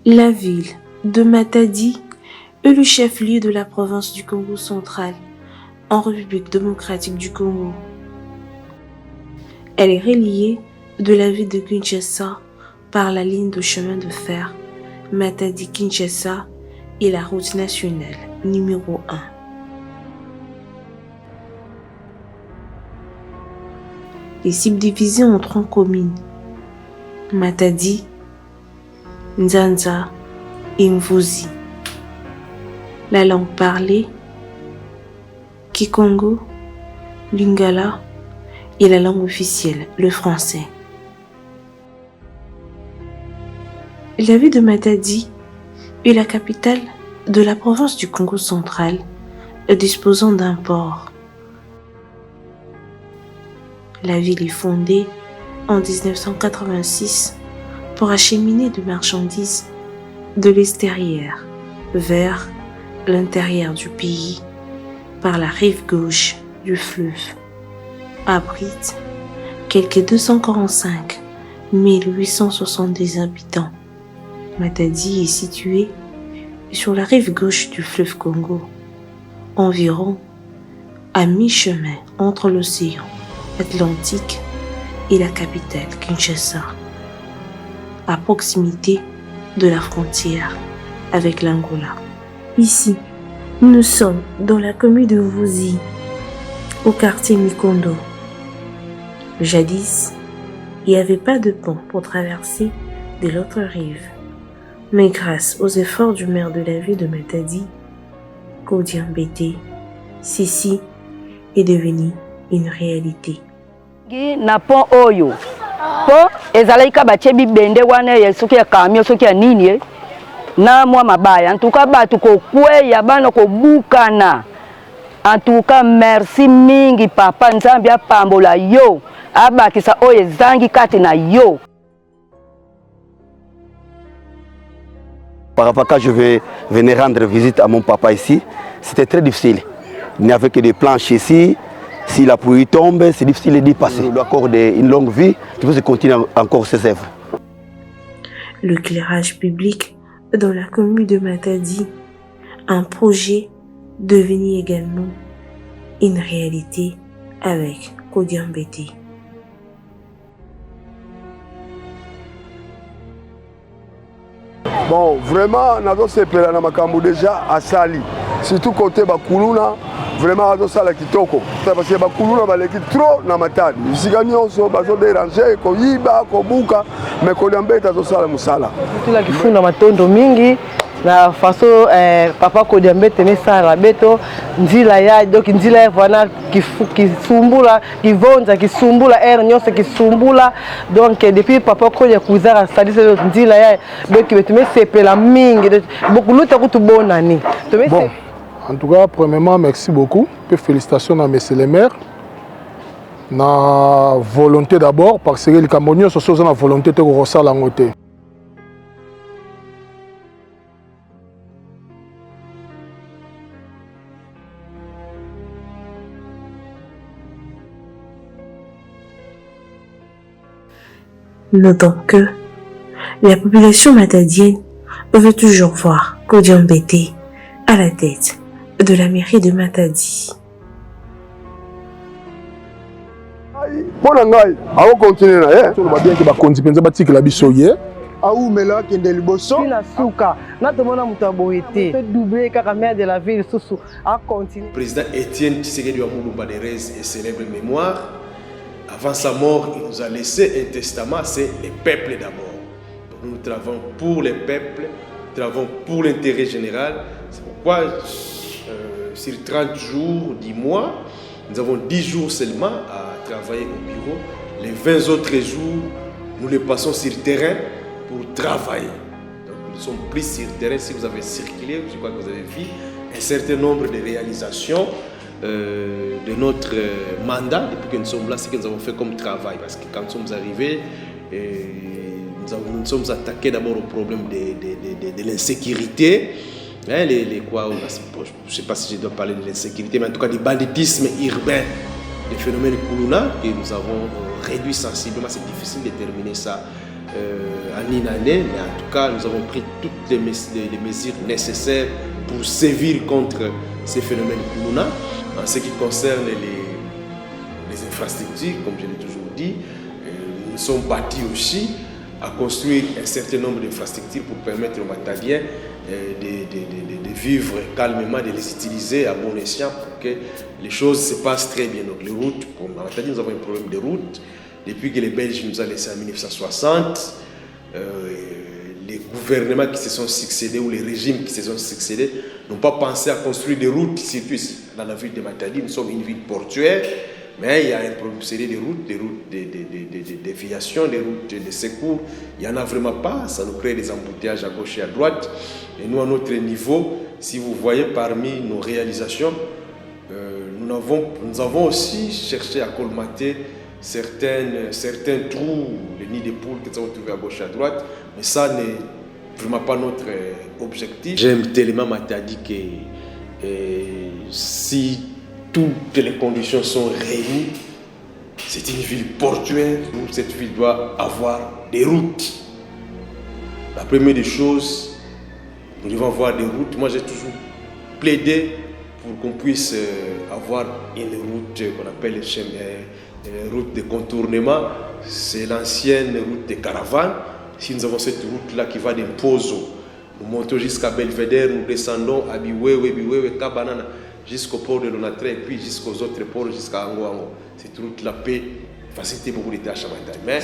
La ville de Matadi est le chef-lieu de la province du Congo central, en République démocratique du Congo. Elle est reliée de la ville de Kinshasa par la ligne de chemin de fer Matadi-Kinshasa et la route nationale numéro 1. Les subdivisées en 3 communes, Matadi, Nzanza et Mvuzi. La langue parlée, Kikongo, Lingala et la langue officielle, le français. La ville de Matadi est la capitale de la province du Congo central, disposant d'un port. La ville est fondée en 1986 pour acheminer des marchandises de l'extérieur vers l'intérieur du pays par la rive gauche du fleuve. Abrite quelques 245 870 habitants. Matadi est située sur la rive gauche du fleuve Congo, environ à mi-chemin entre l'océan Atlantique et la capitale Kinshasa, à proximité de la frontière avec l'Angola. Ici, nous sommes dans la commune de Mvuzi, au quartier Mikondo. Jadis, il n'y avait pas de pont pour traverser de l'autre rive. Mais grâce aux efforts du maire de la ville de Matadi, Kodiambete, ceci est devenu une réalité. Na pont oyo po ezalaika batie bibende wana ya soki ya camion soki ya nini na mwa mabaya en tout cas batu ko kweya bana ko bukana. En tout cas merci mingi papa Nzambe apambola yo abakisa oyo ezangi kati na yo. Par rapport à quand je vais venir rendre visite à mon papa ici, c'était très difficile. Il n'y avait que des planches ici. Si la pluie tombe, c'est difficile d'y passer. Il doit accorder une longue vie, il faut continuer encore ses œuvres. L'éclairage public dans la commune de Matadi, un projet devenu également une réalité avec Kodiambete. Bon, vraiment, nous avons sepelé na makambo déjà à Sali. Surtout côté Bakuluna, vraiment nous avons kitoko. Parce que Bakuluna baleki trop na Matadi. Sika nyonso bazo déranger ko yiba ko buka mais Kodiambete azo sala musala. Tula kifuna matondo mingi na façon papa Kodiambete mesala beto nzila ya donc nzila ya wana kisumbula kivonza kisumbula nyonso kisumbula donc depuis papa Kodia kuzara sadise nzila ya donc betume sepela mingi beaucoup luta kutubona ni bon en tout cas premièrement merci beaucoup et félicitations à monsieur le maire na volonté d'abord parce que les Camerounais sont sur la volonté de resala ngote. Notons que la population matadienne veut toujours voir Kodiambete à la tête de la mairie de Matadi. Pour ngai, on continue là, On va bien que bakonzi penza batik la biso ye. Aou mela kende liboso. Na suka na tomona mutamboete te doubler kaka maire de la ville susu a continuer. Président Étienne Tshisekedi Lumumba de Rez et célèbre mémoire. Avant sa mort, il nous a laissé un testament, c'est les peuples d'abord. Donc nous travaillons pour les peuples, nous travaillons pour l'intérêt général. C'est pourquoi sur 30 jours, 10 mois, nous avons 10 jours seulement à travailler au bureau. Les 20 autres jours, nous les passons sur le terrain pour travailler. Donc nous sommes pris sur le terrain. Si vous avez circulé, je crois que vous avez vu un certain nombre de réalisations de notre mandat depuis que nous sommes là, ce que nous avons fait comme travail. Parce que quand nous sommes arrivés, nous sommes attaqués d'abord au problème de l'insécurité. Hein, quoi, je ne sais pas si je dois parler de l'insécurité, mais en tout cas du banditisme urbain, des phénomènes Kuluna que nous avons réduit sensiblement. C'est difficile de terminer ça en une année, mais en tout cas, nous avons pris toutes les mesures nécessaires pour sévir contre ces phénomènes Kuluna. En ce qui concerne les infrastructures, comme je l'ai toujours dit, nous sommes bâtis aussi à construire un certain nombre d'infrastructures pour permettre aux Matadiens de vivre calmement, de les utiliser à bon escient pour que les choses se passent très bien. Donc les routes, pour Matadi, nous avons un problème de route. Depuis que les Belges nous ont laissés en 1960, les gouvernements qui se sont succédés ou les régimes qui se sont succédés n'ont pas pensé à construire des routes ici dans la ville de Matadi. Nous sommes une ville portuaire, mais il y a un problème sérieux des routes de déviation, des routes de secours. Il n'y en a vraiment pas. Ça nous crée des embouteillages à gauche et à droite. Et nous, à notre niveau, si vous voyez parmi nos réalisations, nous avons aussi cherché à colmater certains trous, les nids de poules que nous avons trouvés à gauche et à droite, mais ça n'est vraiment pas notre objectif. J'aime tellement Matadi que si toutes les conditions sont réunies, c'est une ville portuaire, où cette ville doit avoir des routes. La première des choses, nous devons avoir des routes. Moi, j'ai toujours plaidé pour qu'on puisse avoir une route qu'on appelle route de contournement. C'est l'ancienne route de caravane. Si nous avons cette route-là qui va d'Impozo, nous montons jusqu'à Belvedere, nous descendons à Biwewe, Kabanana, jusqu'au port de Lonatre et puis jusqu'aux autres ports, jusqu'à Ango. Cette route-là peut faciliter beaucoup de tâches à Matadi. Mais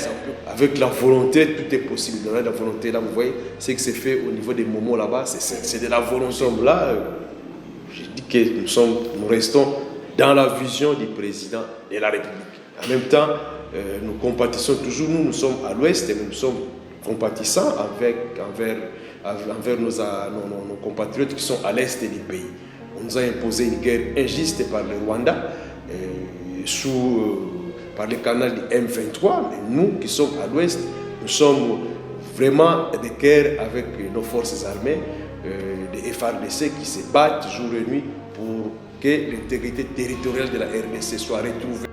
avec la volonté, tout est possible. Dans la volonté, là, vous voyez, ce qui s'est fait au niveau des momos là-bas, c'est de la volonté. Là, je dis que nous restons dans la vision du président de la République. En même temps, nous compatissons toujours, nous sommes à l'ouest et nous sommes compatissants envers nos compatriotes qui sont à l'est du pays. On nous a imposé une guerre injuste par le Rwanda, par le canal du M23, mais nous qui sommes à l'ouest, nous sommes vraiment de guerre avec nos forces armées, des FARDC qui se battent jour et nuit pour que l'intégrité territoriale de la RDC soit retrouvée.